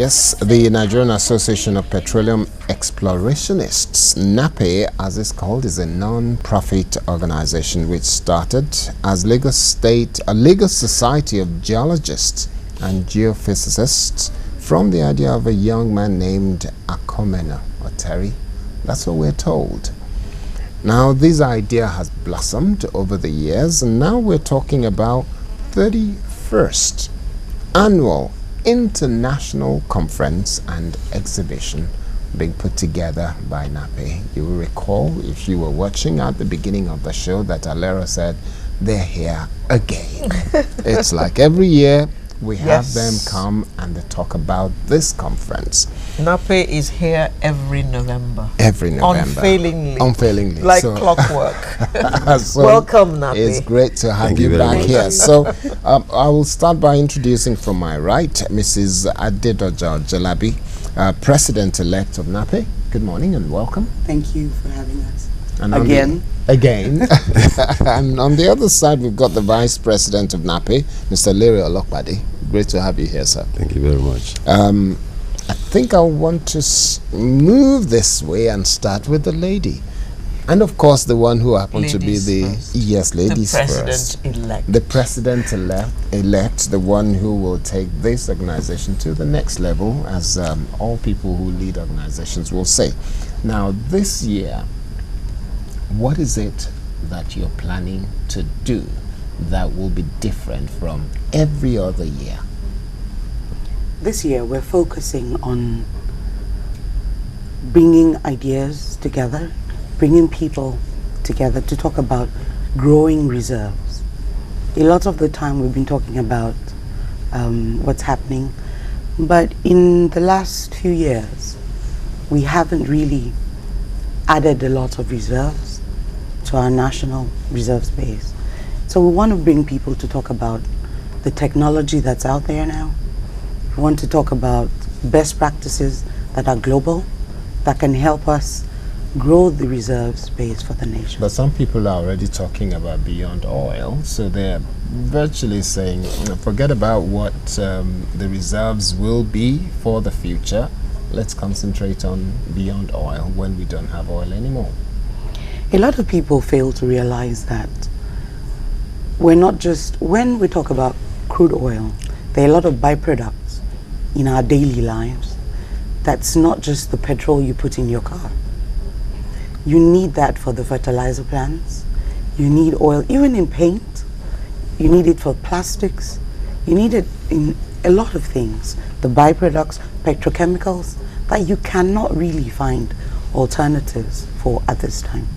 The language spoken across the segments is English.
Yes, the Nigerian Association of Petroleum Explorationists, NAPE as it's called, is a non-profit organization which started as Lagos Society of Geologists and Geophysicists from the idea of a young man named Akomena or Terry. That's what we're told. Now, this idea has blossomed over the years, and now we're talking about 31st annual international conference and exhibition being put together by NAPE. You will recall, if you were watching at the beginning of the show, that Alera said they're here again. It's like every year we have them come and they talk about this conference. NAPE is here every November. Every November. Unfailingly. Unfailingly. Like clockwork. So welcome, NAPE. It's great to have you back here. So I will start by introducing from my right, Mrs. Adedoja Jalabi, President-elect of NAPE. Good morning and welcome. Thank you for having us. And Again. And on the other side, we've got the Vice President of NAPE, Mr. Larry Olokpade. Great to have you here, sir. Thank you very much. I think I want to move this way and start with the lady. And of course, the one who happened to be the... First. Yes, ladies first. The President-elect, the one who will take this organization to the next level, as all people who lead organizations will say. Now, this year, what is it that you're planning to do that will be different from every other year? This year, we're focusing on bringing ideas together, bringing people together to talk about growing reserves. A lot of the time, we've been talking about what's happening, but in the last few years, we haven't really added a lot of reserves to our national reserves base. So we want to bring people to talk about the technology that's out there now. We want to talk about best practices that are global, that can help us grow the reserves base for the nation. But some people are already talking about beyond oil, so they're virtually saying, forget about what the reserves will be for the future. Let's concentrate on beyond oil when we don't have oil anymore. A lot of people fail to realize that we're not just, when we talk about crude oil, there are a lot of byproducts in our daily lives. That's not just the petrol you put in your car. You need that for the fertilizer plants. You need oil, even in paint. You need it for plastics. You need it in a lot of things. The byproducts, petrochemicals, that you cannot really find alternatives for at this time.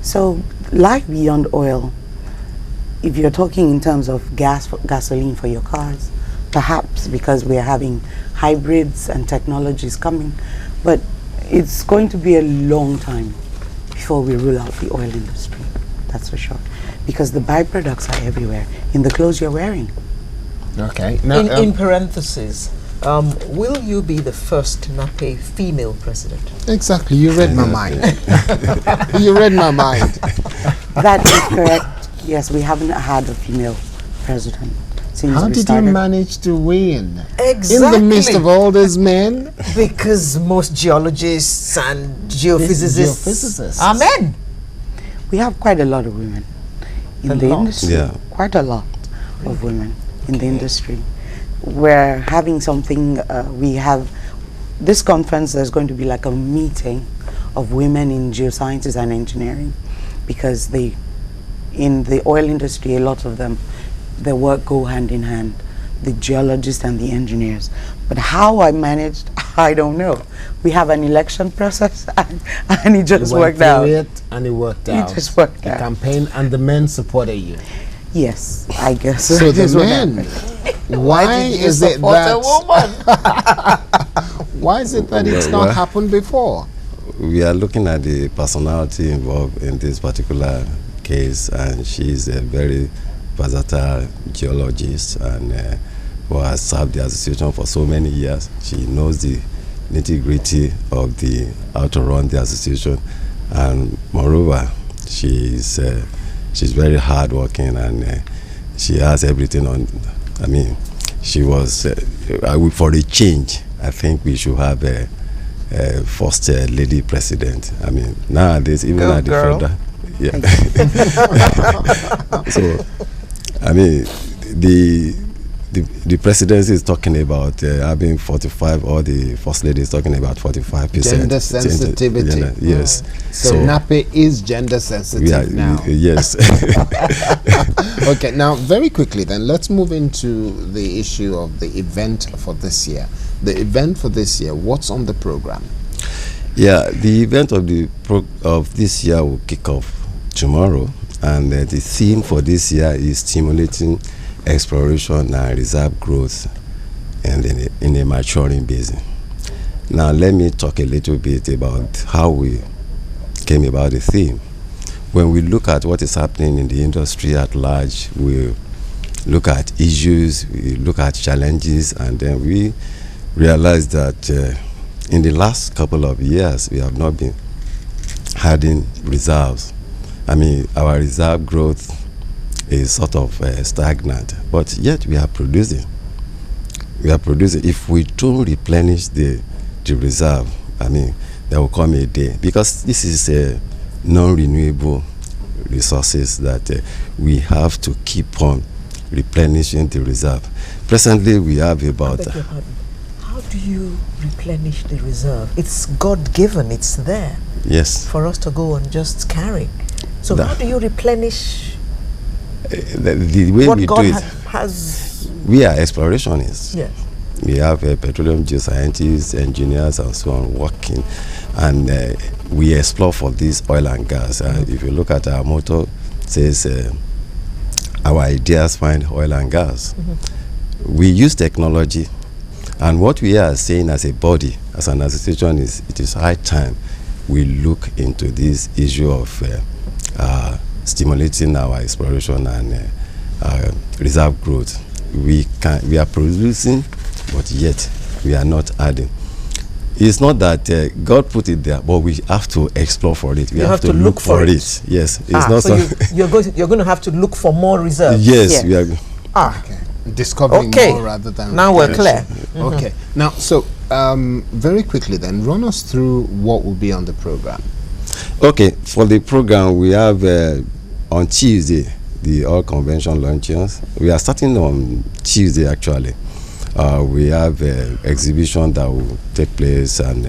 So, like beyond oil, if you're talking in terms of gasoline for your cars, perhaps because we're having hybrids and technologies coming, but it's going to be a long time before we rule out the oil industry, that's for sure. Because the byproducts are everywhere, in the clothes you're wearing. Okay. Now, in parentheses, will you be the first NAPE female president? Exactly, you read my mind. You read my mind. That is correct. Yes, we haven't had a female president since How we did started. you manage to win? Exactly. In the midst of all these men? Because most geologists and geophysicists are men. We have quite a lot of women in the industry. Yeah. Quite a lot of women in the industry. We're having something, we have this conference, there's going to be like a meeting of women in geosciences and engineering, because in the oil industry, a lot of them, their work go hand in hand, the geologists and the engineers. But how I managed, I don't know. We have an election process and it just worked out. And it worked out. It just worked out. The campaign and the men supported you. Yes, I guess. So the men, why is it that why is it that it's not happened before? We are looking at the personality involved in this particular case, and she's a very versatile geologist and who has served the association for so many years. She knows the nitty-gritty of how to run the association, and moreover, she's very hardworking, and she has everything on. I mean, she was for a change. I think we should have a first lady president. I mean, nowadays, even at the federal, yeah. So, I mean, the presidency is talking about having 45, or the first lady is talking about 45%. Gender sensitivity. Yes. So NAPE is gender sensitive now. Yes. Okay, now very quickly then, let's move into the issue of the event for this year. The event for this year, what's on the program? Yeah, the event of this year will kick off tomorrow, and the theme for this year is stimulating exploration and reserve growth in a maturing basin. Now let me talk a little bit about how we came about the theme. When we look at what is happening in the industry at large, we look at issues, we look at challenges, and then we realize that in the last couple of years we have not been adding reserves. I mean, our reserve growth is sort of stagnant, but yet we are producing. If we don't replenish the reserve, I mean, there will come a day, because this is a non-renewable resources that we have to keep on replenishing the reserve. Presently, we have about. How do you replenish the reserve? It's God-given. It's there. Yes. For us to go and just carry. So how do you replenish? The way what we God do it, has. We are explorationists. Yes. We have petroleum geoscientists, engineers, and so on working, and we explore for this oil and gas. If you look at our motto, it says our ideas find oil and gas. We use technology, and what we are saying as a body, as an association, is it is high time we look into this issue of stimulating our exploration and reserve growth. We are producing, but yet we are not adding. It's not that God put it there, but we have to explore for it. We have to look for it. Yes, it's not so you're going to have to look for more reserves. Yes, we are. Okay. Discovering more rather than. Now we're clear. Okay. Now, so very quickly then, run us through what will be on the program. Okay, for the program we have on Tuesday the Oil Convention luncheons. We are starting on Tuesday actually. We have an exhibition that will take place, and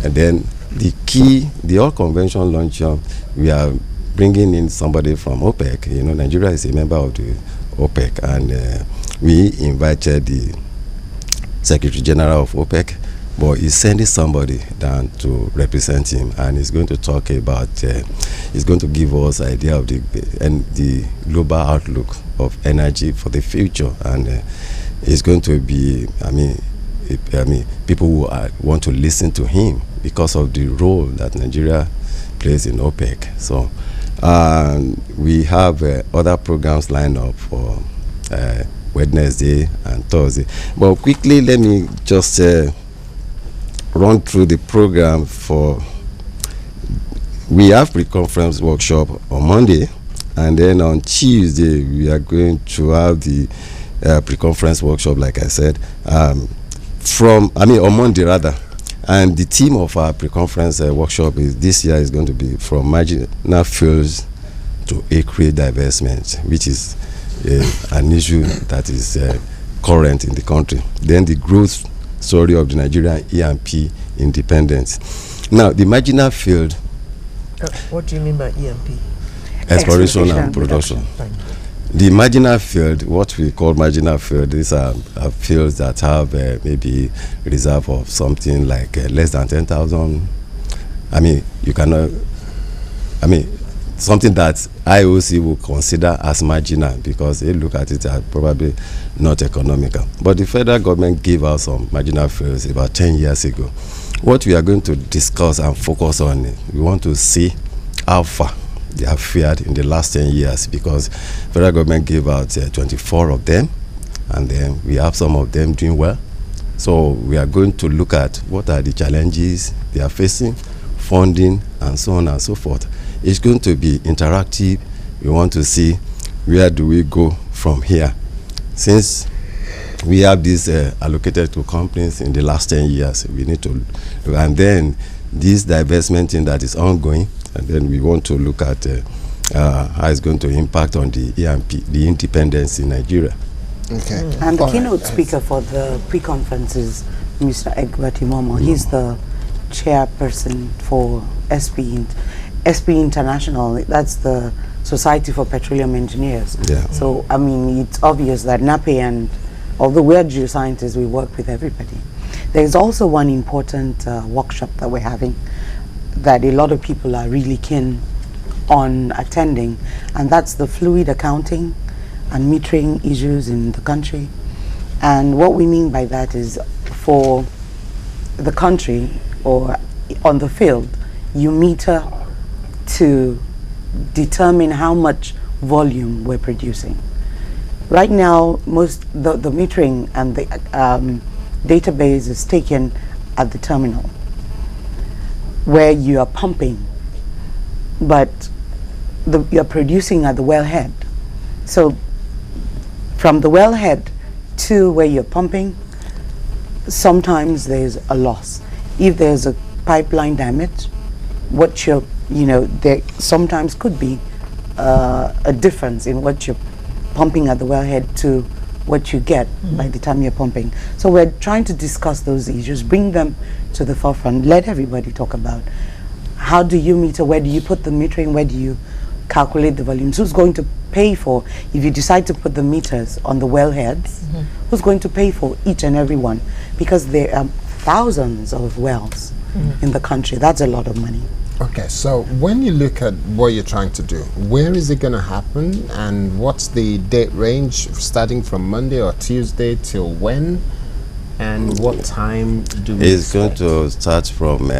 then the Oil Convention luncheon, we are bringing in somebody from OPEC. You know, Nigeria is a member of the OPEC, and we invited the Secretary General of OPEC, but he's sending somebody down to represent him, and he's going to talk about, he's going to give us an idea of the global outlook of energy for the future, and it's going to be, I mean, people who want to listen to him because of the role that Nigeria plays in OPEC. So we have other programs lined up for Wednesday and Thursday. But quickly, let me just run through the program. We have pre-conference workshop on Monday, and then on Tuesday we are going to have the pre-conference workshop, like I said, on Monday rather. And the theme of our pre-conference workshop is this year is going to be from marginal fields to acreage divestment, which is an issue that is current in the country. Then the growth story of the Nigerian E&P independence. Now, the marginal field. What do you mean by E&P? Exploration and production. The marginal field, what we call marginal field, these are fields that have maybe reserve of something like less than 10,000. I mean, you cannot. I mean, something that IOC will consider as marginal because they look at it as probably not economical. But the federal government gave us some marginal fields about 10 years ago. What we are going to discuss and focus on, we want to see how far they have fared in the last 10 years, because federal government gave out 24 of them, and then we have some of them doing well. So we are going to look at what are the challenges they are facing, funding, and so on and so forth. It's going to be interactive. We want to see where do we go from here. Since we have this allocated to companies in the last 10 years. We need to, and then this divestment thing that is ongoing, and then we want to look at how it's going to impact on the EMP, the independence in Nigeria. Okay. And the All keynote right. speaker for the pre-conference is Mr. Egbert Imomo. He's the chairperson for SP International. That's the Society for Petroleum Engineers. Yeah. So, I mean, it's obvious that NAPE, and although we're geoscientists, we work with everybody. There's also one important workshop that we're having that a lot of people are really keen on attending, and that's the fluid accounting and metering issues in the country. And what we mean by that is, for the country or on the field, you meter to determine how much volume we're producing. Right now, the metering and the database is taken at the terminal where you are pumping, but you're producing at the wellhead. So from the wellhead to where you're pumping, sometimes there's a loss. If there's a pipeline damage, there sometimes could be a difference in what you're pumping at the wellhead to what you get by the time you're pumping. So we're trying to discuss those issues, bring them to the forefront, let everybody talk about how do you meter, where do you put the metering, where do you calculate the volumes, who's going to pay for, if you decide to put the meters on the wellheads, who's going to pay for each and every one, because there are thousands of wells in the country. That's a lot of money. Okay, so when you look at what you're trying to do, where is it going to happen, and what's the date range, starting from Monday or Tuesday till when, and what time do we It's going to start from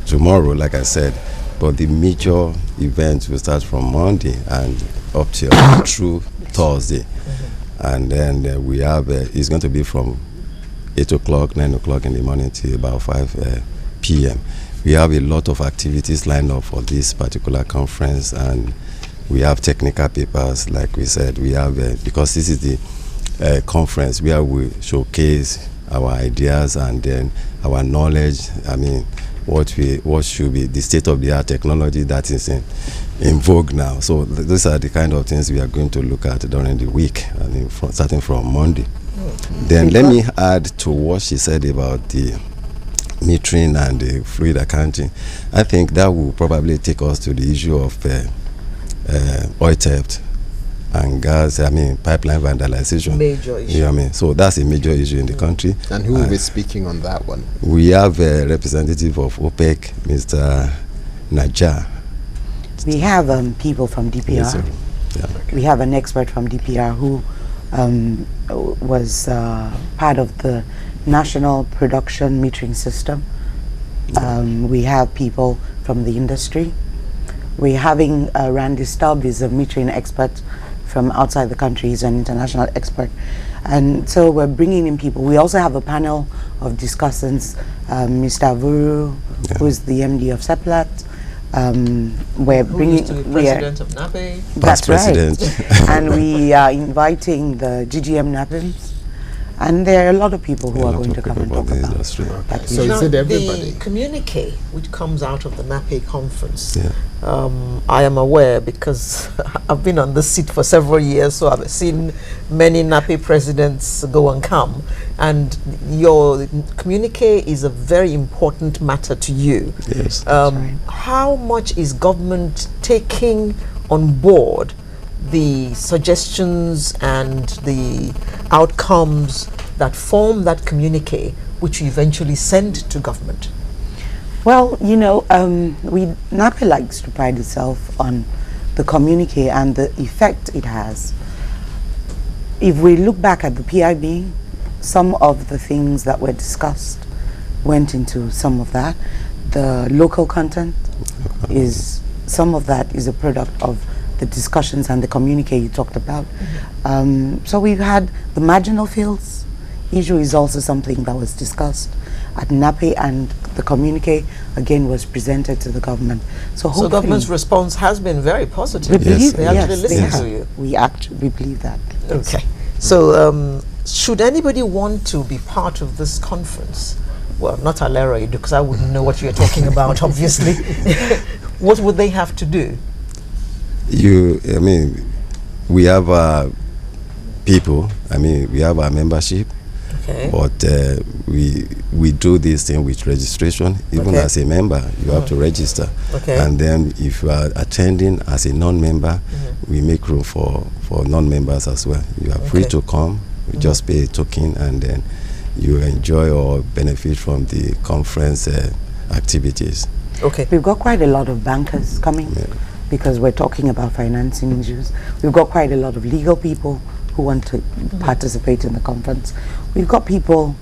tomorrow, like I said, but the major event will start from Monday and up till through Thursday. And then we have, it's going to be from 8 o'clock, 9 o'clock in the morning till about 5 p.m. We have a lot of activities lined up for this particular conference, and we have technical papers, like we said. We have, because this is the conference where we showcase our ideas and then our knowledge. I mean, what should be the state-of-the-art technology that is in vogue now. So those are the kind of things we are going to look at during the week, I mean, starting from Monday. Then let me add to what she said about the metering and the fluid accounting. I think that will probably take us to the issue of oil theft and gas, pipeline vandalization. Major issue. You know what I mean? So that's a major issue in the country. And who will be speaking on that one? We have a representative of OPEC, Mr. Najjar. We have people from DPR. Yes, sir. Yeah. We have an expert from DPR who was part of the National Production Metering System. We have people from the industry. We're having Randy Stubb, is a metering expert from outside the country. He's an international expert. And so we're bringing in people. We also have a panel of discussants, Mr. Avuru, who is the MD of Seplat. We're bringing used to be president of NAPE. That's president. right. And we are inviting the GGM NAPEs. And there are a lot of people who are going to come and talk about industry. that So issue. is it everybody? The communique which comes out of the NAPE conference, Yeah. I am aware because I've been on this seat for several years, so I've seen many NAPE presidents go and come. And your communique is a very important matter to you. Yes. How much is government taking on board the suggestions and the outcomes that form that communique, which you eventually send to government? Well, NAPE likes to pride itself on the communique and the effect it has. If we look back at the PIB, some of the things that were discussed went into some of that. The local content is, some of that is a product of the discussions and the communique you talked about. So we've had the marginal fields issue is also something that was discussed at NAPE, and the communique again was presented to the government. So government's response has been very positive. We believe, They actually listen to you. We believe that. Okay. So should anybody want to be part of this conference, well, not Alera, because I wouldn't know what you're talking about, obviously, what would they have to do? We have people, we have our membership, Okay. but we do this thing with registration. Even Okay. as a member, you have to register. Okay. And then if you are attending as a non-member, we make room for non-members as well. You are free Okay. to come, you just pay a token, and then you enjoy or benefit from the conference activities. Okay. We've got quite a lot of bankers coming because we're talking about financing issues. We've got quite a lot of legal people who want to participate in the conference. We've got people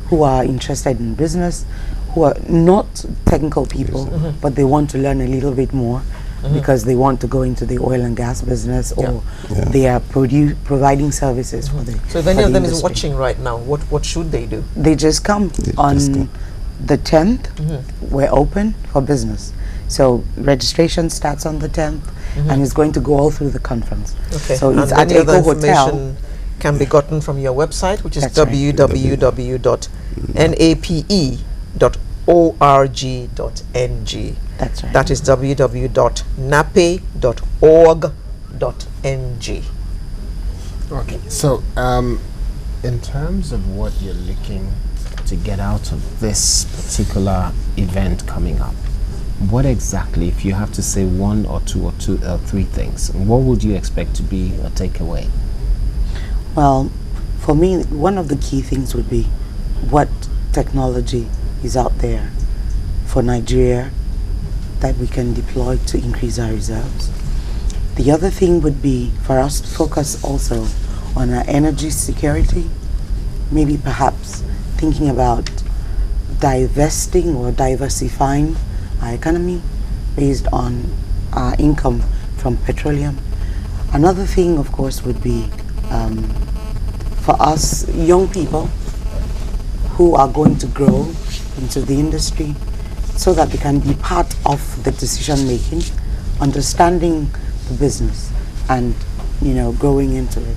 who are interested in business, who are not technical people, but they want to learn a little bit more because they want to go into the oil and gas business, or they are providing services for the So if any of them is industry. watching right now, what should they do? They just come on the 10th. We're open for business. So registration starts on the 10th and it's going to go all through the conference. Okay. So it's and at any other Eco Hotel. information can be gotten from your website, which is That's right. www.nape.org.ng. That's right. That is www.nape.org.ng. Okay, so in terms of what you're looking to get out of this particular event coming up, what exactly, if you have to say one or two or three things, what would you expect to be a takeaway? Well, for me, one of the key things would be what technology is out there for Nigeria that we can deploy to increase our reserves. The other thing would be for us to focus also on our energy security, maybe perhaps thinking about divesting or diversifying our economy based on our income from petroleum. Another thing, of course, would be for us young people who are going to grow into the industry so that they can be part of the decision making, understanding the business and, growing into it.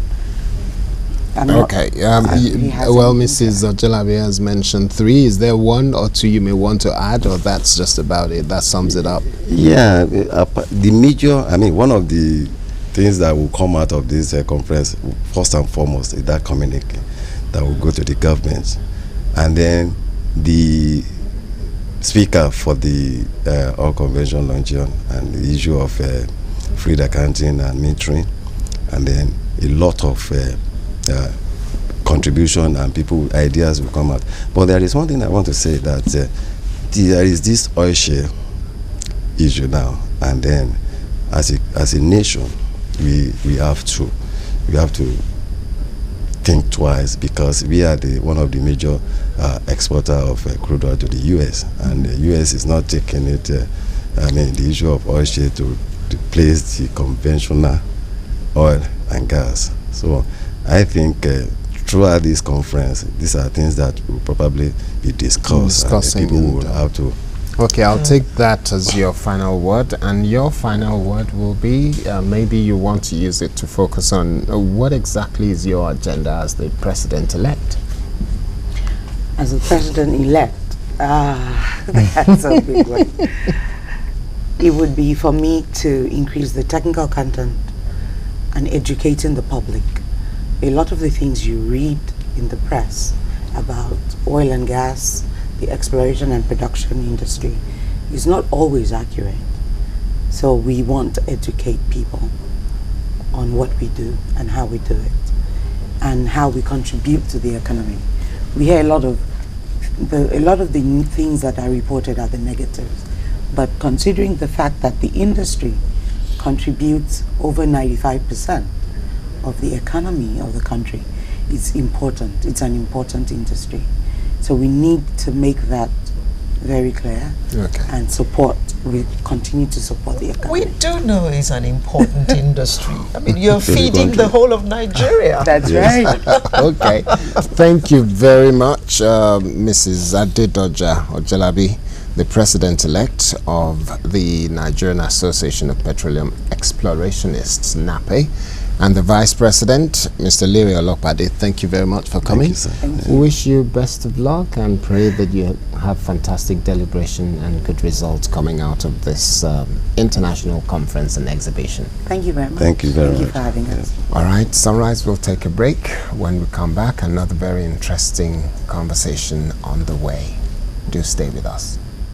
Okay. Well, Mrs. Ojelabi has mentioned three. Is there one or two you may want to add, or that's just about it? That sums it up. Yeah, the major, one of the things that will come out of this conference, first and foremost, is that communique that will go to the government. And then the speaker for the All Convention Luncheon and the issue of free accounting and metering, and then a lot of contribution and people ideas will come out. But there is one thing I want to say, that there is this oil share issue now, and then as a nation we have to think twice, because we are one of the major exporter of crude oil to the US, and the US is not taking it the issue of oil share to replace the conventional oil and gas. So I think throughout this conference, these are things that will probably be discussed, and people will have to. Okay, I'll take that as your final word, and your final word will be, maybe you want to use it to focus on what exactly is your agenda as the president-elect? As the president-elect, that's a big one. It would be for me to increase the technical content and educating the public. A lot of the things you read in the press about oil and gas, the exploration and production industry, is not always accurate. So we want to educate people on what we do and how we do it and how we contribute to the economy. We hear a lot of the things that are reported are the negatives, but considering the fact that the industry contributes over 95% of the economy of the country, it's important. It's an important industry. So we need to make that very clear, and support. We continue to support the economy. We do know it's an important industry. I mean, you're feeding the whole of Nigeria. That's right. Okay. Thank you very much, Mrs. Adedoja Ojelabi, the president-elect of the Nigerian Association of Petroleum Explorationists, NAPE. And the Vice President, Mr. Liri Olopade, thank you very much for coming. Thank you, sir. We wish you best of luck and pray that you have fantastic deliberation and good results coming out of this international conference and exhibition. Thank you very much. Thank you very Thank you much. for having us. All right, Sunrise will take a break. When we come back, another very interesting conversation on the way. Do stay with us.